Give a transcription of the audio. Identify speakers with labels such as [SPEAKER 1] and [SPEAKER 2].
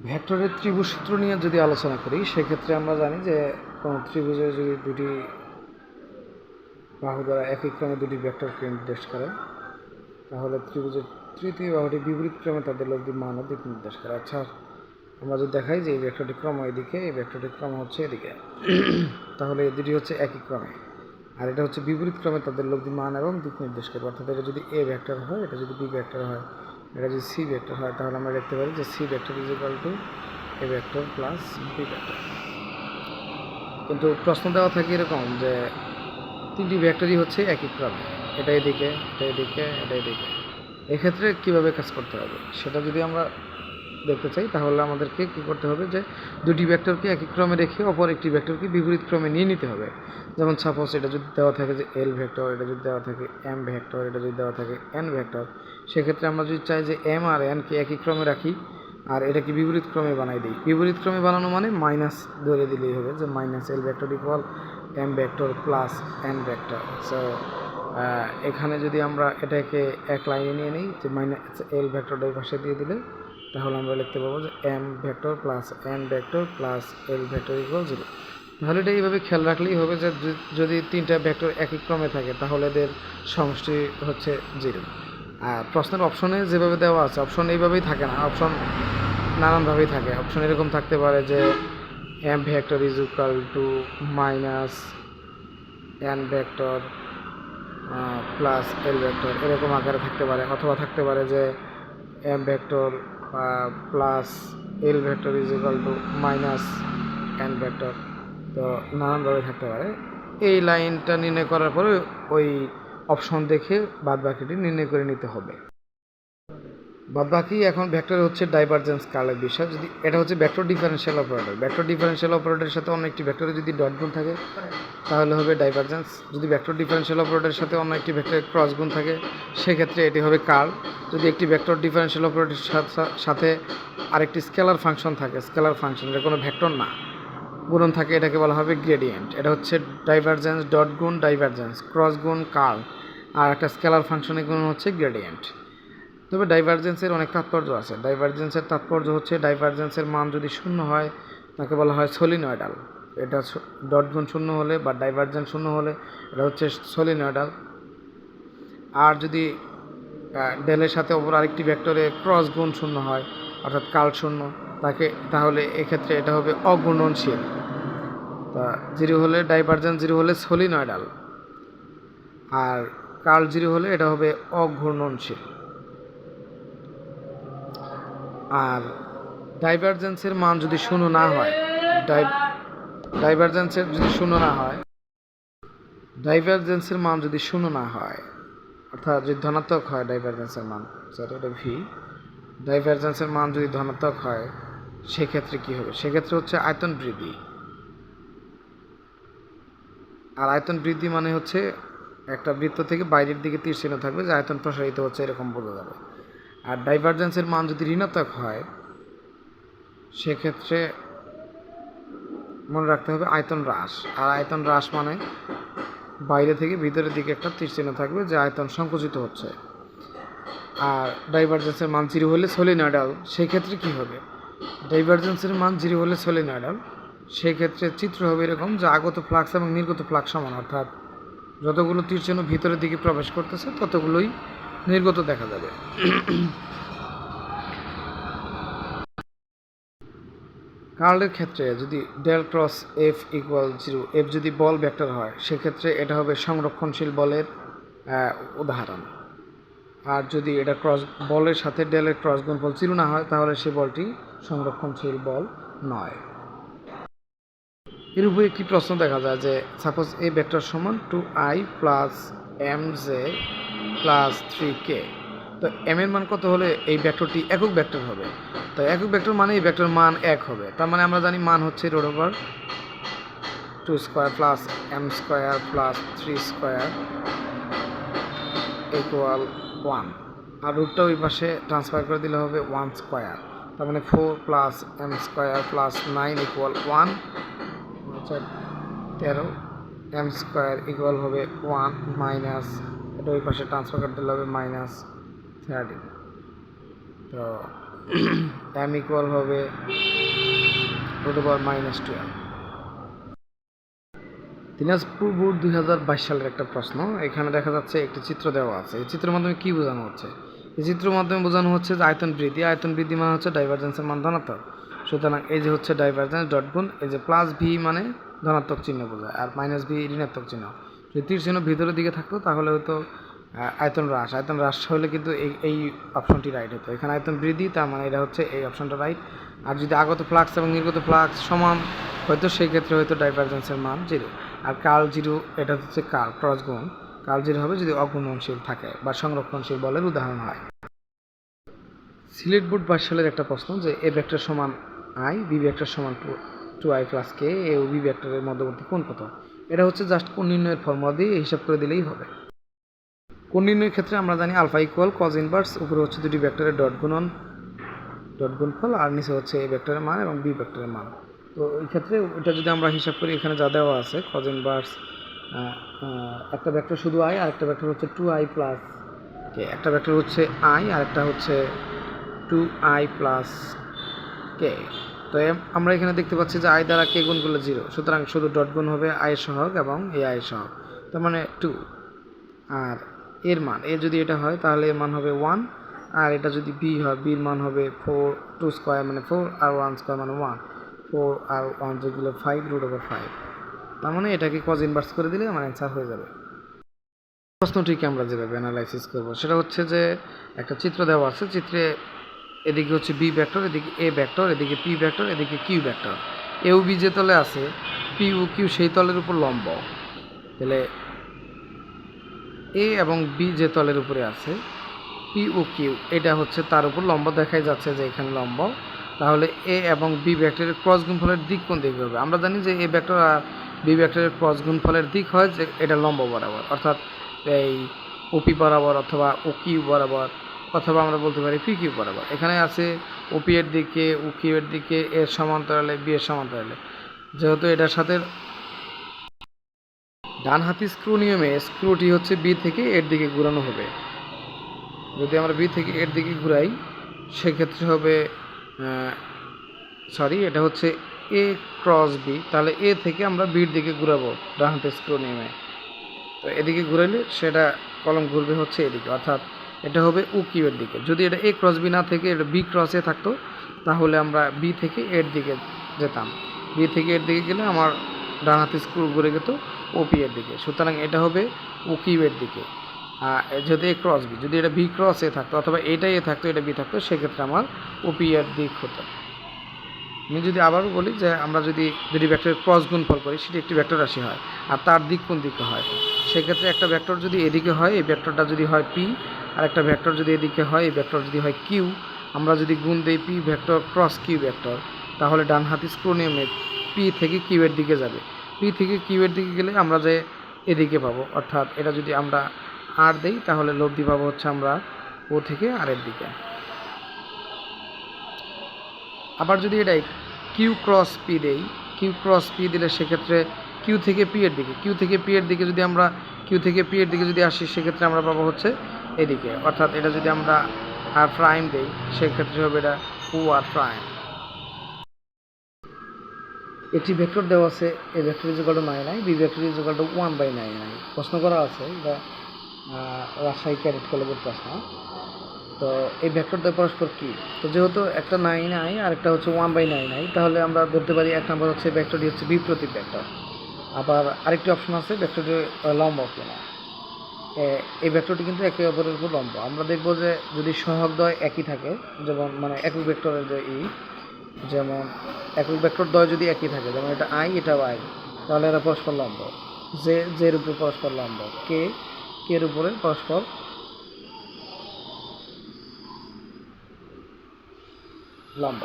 [SPEAKER 1] ভেক্টরের ত্রিভুজ সূত্র নিয়ে যদি আলোচনা করি সেক্ষেত্রে আমরা জানি যে কোনো ত্রিভুজের যদি দুটি বাহু দ্বারা একই ক্রমে দুটি ভেক্টরকে নির্দেশ করে তাহলে ত্রিভুজের তৃতীয় বাহুটি বিপরীত ক্রমে তাদের লব্ধি মান ও দিক নির্দেশ করে। আচ্ছা, আমরা যদি দেখাই যে এই ভেক্টরটি ক্রম এদিকে, এই ভেক্টরটির ক্রম হচ্ছে এদিকে, তাহলে এই দুটি হচ্ছে একই ক্রমে, আর এটা হচ্ছে বিপরীত ক্রমে তাদের লব্ধি মান এবং দিক নির্দেশ করবে। অর্থাৎ এটা যদি এ ভেক্টর হয়, এটা যদি বি ভেক্টর হয়, এটা যদি সি ভেক্টর হয়, তাহলে আমরা দেখতে পারি যে C vector is equal to A vector plus B vector. কিন্তু প্রশ্ন দেওয়া থাকে এরকম যে তিনটি ভেক্টরই হচ্ছে একই ক্রমে, এটা এদিকে, এটা এদিকে, এটা এদিকে। এক্ষেত্রে কীভাবে কাজ করতে হবে সেটা যদি আমরা দেখতে চাই তাহলে আমাদেরকে কী করতে হবে যে দুটি ভেক্টরকে একই ক্রমে রেখে অপর একটি ভেক্টরকে বিপরীত ক্রমে নিয়ে নিতে হবে। যেমন সাপোজ এটা যদি দেওয়া থাকে যে এল ভেক্টর, এটা যদি দেওয়া থাকে এম ভেক্টর, এটা যদি দেওয়া থাকে এন ভেক্টর, সেক্ষেত্রে আমরা যদি চাই যে এম আর এনকে একই ক্রমে রাখি আর এটাকে বিপরীত ক্রমে বানাই দিই। বিপরীত ক্রমে বানানো মানে মাইনাস ধরে দিলেই হবে যে minus L vector equal M vector plus N vector. So এখানে যদি আমরা এটাকে এক লাইনে নিয়ে নিই যে মাইনাস এল ভেক্টরটা এই পাশে দিয়ে দিলে তাহলে আমরা লিখতে পারবো যে M vector plus N vector plus L vector equal 0। তাহলে এটা এইভাবে খেয়াল রাখলেই হবে যে যদি তিনটা ভেক্টর একই ক্রমে থাকে তাহলে এদের সমষ্টি হচ্ছে 0। আর প্রশ্নের অপশনে যেভাবে দেওয়া আছে অপশন এইভাবেই থাকে না, অপশন নানানভাবেই থাকে। অপশন এরকম থাকতে পারে যে M vector is equal to minus N vector plus L vector, এরকম আকারে থাকতে পারে। অথবা থাকতে পারে যে M vector plus L vector is equal to minus N vector. তো নানানভাবে থাকতে পারে। এই লাইনটা নির্ণয় করার পরে ওই অপশন দেখে বাদবাকিটি নির্ণয় করে নিতে হবে। বাদবাকি এখন ভেক্টর হচ্ছে ডাইভারজেন্স কার্লের বিষয়। যদি এটা হচ্ছে vector differential operator, vector differential অপারেটরের সাথে অন্য একটি ভেক্টরে যদি ডট গুণ থাকে তাহলে হবে ডাইভারজেন্স। যদি ভেক্টর ডিফারেনশিয়াল অপারেটরের সাথে অন্য একটি ভেক্টরের ক্রস গুণ থাকে সেক্ষেত্রে এটি হবে কার্ল। যদি একটি ভেক্টর ডিফারেনশিয়াল অপারেটরের সাথে আরেকটি স্কেলার ফাংশন থাকে, স্কেলার ফাংশন এটা কোনো ভেক্টর না, গুণন থাকে, এটাকে বলা হবে গ্রেডিয়েন্ট। এটা হচ্ছে ডাইভারজেন্স, ডট গুণ ডাইভারজেন্স, ক্রস গুণ কার্ল, আর একটা স্কেলার ফাংশনের গুণ হচ্ছে গ্রেডিয়েন্ট। তবে ডাইভারজেন্সের অনেক তাৎপর্য আছে। ডাইভারজেন্সের তাৎপর্য হচ্ছে ডাইভারজেন্সের মান যদি শূন্য হয় তাকে বলা হয় সলিনয়েডাল। এটা ডট গুণ শূন্য হলে বা ডাইভারজেন্স শূন্য হলে এটা হচ্ছে সলিনয়েডাল। আর যদি ডেলের সাথে অপর আরেকটি ভেক্টরে ক্রস গুণ শূন্য হয় অর্থাৎ কার্ল শূন্য, তাহলে এক্ষেত্রে এটা হবে অঘূর্ণনশীল। তা 0 হলে ডাইভারজেন্স 0 হলে সলিনয়েডাল, আর কার্ল 0 হলে এটা হবে অঘূর্ণনশীল। আর ডাইভারজেন্সের মান যদি শূন্য না হয়, ডাইভারজেন্সের মান যদি শূন্য না হয় অর্থাৎ যদি ধনাত্মক হয় ডাইভারজেন্সের মান, সরি এটা ভি, ডাইভারজেন্সের মান যদি ধনাত্মক হয় সেক্ষেত্রে কি হবে? সেক্ষেত্রে হচ্ছে আয়তন বৃদ্ধি। আর আয়তন বৃদ্ধি মানে হচ্ছে একটা বৃত্ত থেকে বাইরের দিকে তীর চিহ্ন থাকবে যে আয়তন প্রসারিত হচ্ছে, এরকম বোঝা যাবে। আর ডাইভারজেন্সের মান যদি ঋণাত্মক হয় সেক্ষেত্রে মনে রাখতে হবে আয়তন হ্রাস। আর আয়তন হ্রাস মানে বাইরে থেকে ভিতরের দিকে একটা তীর চিহ্ন থাকবে যে আয়তন সংকুচিত হচ্ছে। আর ডাইভারজেন্সের মান 0 হলে সলিনয়েডাল, সেক্ষেত্রে কি হবে? ডাইভারজেন্সের মান 0 হলে সলিনয়েডাল, সেক্ষেত্রে চিত্র হবে এরকম যে আগত ফ্লাক্স এবং নির্গত ফ্লাক্স সমান, অর্থাৎ যতগুলো তীর চিহ্ন ভিতরের দিকে প্রবেশ করতেছে ততগুলোই নির্গত দেখা যাবে। কার্লের ক্ষেত্রে যদি del cross F equal 0, F যদি বল ভেক্টর হয় সেক্ষেত্রে এটা হবে সংরক্ষণশীল বলের উদাহরণ। আর যদি এটা বলের সাথে ডেলের ক্রস গুণফল 0 না হয় তাহলে সে বলটি সংরক্ষণশীল বল নয়। এর উপরে একটি প্রশ্ন দেখা যায় যে সাপোজ এ ভেক্টর সমান 2i plus M J plus 3k। তো এম এর মান কত হলে এই ভেক্টরটি একক ভেক্টর হবে? তো একক ভেক্টর মানে এই ভেক্টর মান 1 হবে। তার মানে আমরা জানি মান হচ্ছে root over 2 square plus M square plus 3 square equal 1, আর রুটটা ওই পাশে ট্রান্সফার করে দিলে হবে 1 স্কোয়ার। তার মানে 4 plus M square plus 9 equal 1, 13 M square equal হবে 1 মাইনাস, এটা ওই পাশে ট্রান্সফার করে দিলে হবে -13। তো m ইকুয়াল হবে √-12। দিনাজপুর বোর্ড 2022 সালের একটা প্রশ্ন। এখানে দেখা যাচ্ছে একটি চিত্র দেওয়া আছে। এই চিত্রের মাধ্যমে কি বোঝানো হচ্ছে? এই চিত্রের মাধ্যমে বোঝানো হচ্ছে যে আয়তন বৃদ্ধি মানে হচ্ছে ডাইভারজেন্সের মান ধনাত্মক। সুতরাং এই যে হচ্ছে ডাইভারজেন্স ডট গুণ এই যে প্লাস ভি মানে ধনাত্মক চিহ্ন বোঝায়, আর মাইনাস ভি ঋণাত্মক চিহ্ন। যদি তীর চিহ্ন ভিতরের দিকে থাকতো তাহলে হয়তো আয়তন হ্রাস হলে কিন্তু এই অপশনটি রাইট হতো। এখানে আয়তন বৃদ্ধি, তার মানে এটা হচ্ছে এই অপশনটা রাইট। আর যদি আগত ফ্লাক্স এবং নির্গত ফ্লাক্স সমান হয়তো সেই ক্ষেত্রে হয়তো ডাইভারজেন্সের মান 0। আর কার্ল 0 এটা হচ্ছে ক্রস গুণ। কার্ল 0 হবে যদি অগুণনশীল থাকে বা সংরক্ষণশীল বলের উদাহরণ হয়। সিলেট বোর্ড 22 সালের একটা প্রশ্ন যে এ ভেক্টর সমান i, বি ভেক্টর সমান 2i প্লাস k, এ ও বি ভেক্টরের মধ্যবর্তী কোণ কত? এটা হচ্ছে জাস্ট কোণ নির্ণয়ের ফর্মুলা দিয়ে হিসাব করে দিলেই হবে। কোণ নির্ণয়ের ক্ষেত্রে আমরা জানি আলফা ইকুয়াল কজ ইনভার্স, উপরে হচ্ছে দুটি ভেক্টরের গুণফল, আর নিচে হচ্ছে এ ভেক্টরের মান এবং বি ভেক্টরের মান। তো এই ক্ষেত্রে এটা যদি আমরা হিসাব করি, এখানে যা দেওয়া আছে কজ ইনভার্স, একটা ভেক্টর শুধু i, আর একটা ভেক্টর হচ্ছে 2i প্লাস k, একটা ভেক্টর হচ্ছে i আর একটা হচ্ছে 2i প্লাস k। তো আমরা এখানে দেখতে পাচ্ছি যে i দ্বারা k গুণ করলে 0, সুতরাং শুধু ডট গুণ হবে i সহগ এবং এই i সহগ, তার মানে 2। আর এর মান যদি এটা হয় তাহলে এর মান হবে 1, আর এটা যদি b হয় bর মান হবে 2 স্কোয়ার মানে 4, আর 1 স্কোয়ার মানে 1, 4 আর 1 যেগুলো 5√5। তার মানে এটাকে কজ ইনভার্স করে দিলে আমার অ্যান্সার হয়ে যাবে। প্রশ্নটিকে আমরা যেভাবে অ্যানালাইসিস করব সেটা হচ্ছে যে একটা চিত্র দেওয়া আছে, চিত্রে এদিকে হচ্ছে বি ভেক্টর, এদিকে এ ভেক্টর, এদিকে পি ভেক্টর, এদিকে কিউ ভেক্টর। এ ও বি যে তলে আছে, পি ও কিউ সেই তলের উপর লম্ব। তাহলে এ এবং বি যে তলের উপরে আছে, পি ও কিউ এটা হচ্ছে তার উপর লম্ব দেখাই যাচ্ছে যে এখানে লম্ব। তাহলে এ এবং বি ভেক্টরের ক্রস গুণফলের দিক কোন দিকে হবে? আমরা জানি যে এ ভেক্টর আর বি ভেক্টরের ক্রস গুণফলের দিক হয় যে এটা লম্ব বরাবর, অর্থাৎ এই ওপি বরাবর অথবা ও কিউ বরাবর, অথবা আমরা বলতে পারি পি কিউ বরাবর। এখানে আছে ওপি এর দিকে, ও কিউ এর দিকে, এর সমান্তরালে, বি এর সমান্তরালে। যেহেতু এটার সাথে ডান হাতি স্ক্রু নিয়মে স্ক্রুটি হচ্ছে বি থেকে এর দিকে ঘুরানো হবে। যদি আমরা বি থেকে এর দিকে ঘুরাই সেক্ষেত্রে হবে এটা হচ্ছে এ ক্রস বি, তাহলে এ থেকে আমরা বির দিকে ঘুরাবো ডান হাতে স্ক্রু নিয়মে। তো এদিকে ঘুরাইলে সেটা কলম ঘুরবে হচ্ছে এদিকে, অর্থাৎ এটা হবে ও কিউ এর দিকে। যদি এটা এ ক্রস বি না থেকে এটা বি ক্রস এ থাকতো তাহলে আমরা বি থেকে এর দিকে যেতাম। বি থেকে এর দিকে গেলে আমার ডান হাতে স্ক্রু ঘুরে যেত ওপি এর দিকে, সুতরাং এটা হবে ও কিউ এর দিকে। যদি এ ক্রস বি, যদি এটা বি ক্রস এ থাকতো অথবা এটাই এ থাকতো এটা বি থাকতো, সেক্ষেত্রে আমার ওপি এর দিক হতো। আমি যদি আবারও বলি যে আমরা যদি ভেক্টরের ক্রস গুণফল করি সেটি একটি ভেক্টর রাশি হয়, আর তার দিক কোন দিকে হয়? সেক্ষেত্রে একটা ভেক্টর যদি এদিকে হয়, এই ভেক্টরটা যদি হয় পি, আর একটা ভেক্টর যদি এদিকে হয়, এই ভেক্টর যদি হয় কিউ, আমরা যদি গুণ দেই P vector cross Q vector, তাহলে ডান হাতি স্ক্রু নিয়মে পি থেকে কিউ এর দিকে যাবে। পি থেকে কিউ এর দিকে গেলে আমরা যে এদিকে পাবো, অর্থাৎ এটা যদি আমরা আর দেই তাহলে লব্ধি পাবো হচ্ছে আমরা ও থেকে আর এর দিকে। আবার যদি এটাই কিউ ক্রস পি দেই, কিউ ক্রস পি দিলে সেক্ষেত্রে কিউ থেকে পি এর দিকে যদি আমরা যদি আসি সেক্ষেত্রে আমরা পাবো হচ্ছে এদিকে, অর্থাৎ এটা যদি আমরা আর প্রাইম দেই সেক্ষেত্রে হবে এটা ও আর প্রাইম। একটি ভেক্টর দেওয়া আছে, A vector is equal to 9i, B vector is equal to 1/9i। প্রশ্ন করা আছে, এটা রাজশাহী ক্যাডেট কলেজের প্রশ্ন। তো এই ভেক্টরটা পরস্পর কী? তো যেহেতু একটা 9i আর একটা হচ্ছে 1/9i, তাহলে আমরা ধরতে পারি এক নম্বর হচ্ছে ভেক্টরটি হচ্ছে বিপ্রতীক ভেক্টর। আবার আরেকটি অপশন আছে ভেক্টরটি লম্ব কিনা। এই ভেক্টরটি কিন্তু একে অপরের উপর লম্ব। আমরা দেখব যে যদি সহগদ্বয় একই থাকে, যেমন মানে একক ভেক্টরের যে যেমন একক ভেক্টর দ্বয় যদি একই থাকে, যেমন এটা i এটাও i, তাহলে এরা পরস্পর লম্ব। জের উপর পরস্পর লম্ব, কে এর উপরে পরস্পর লম্ব।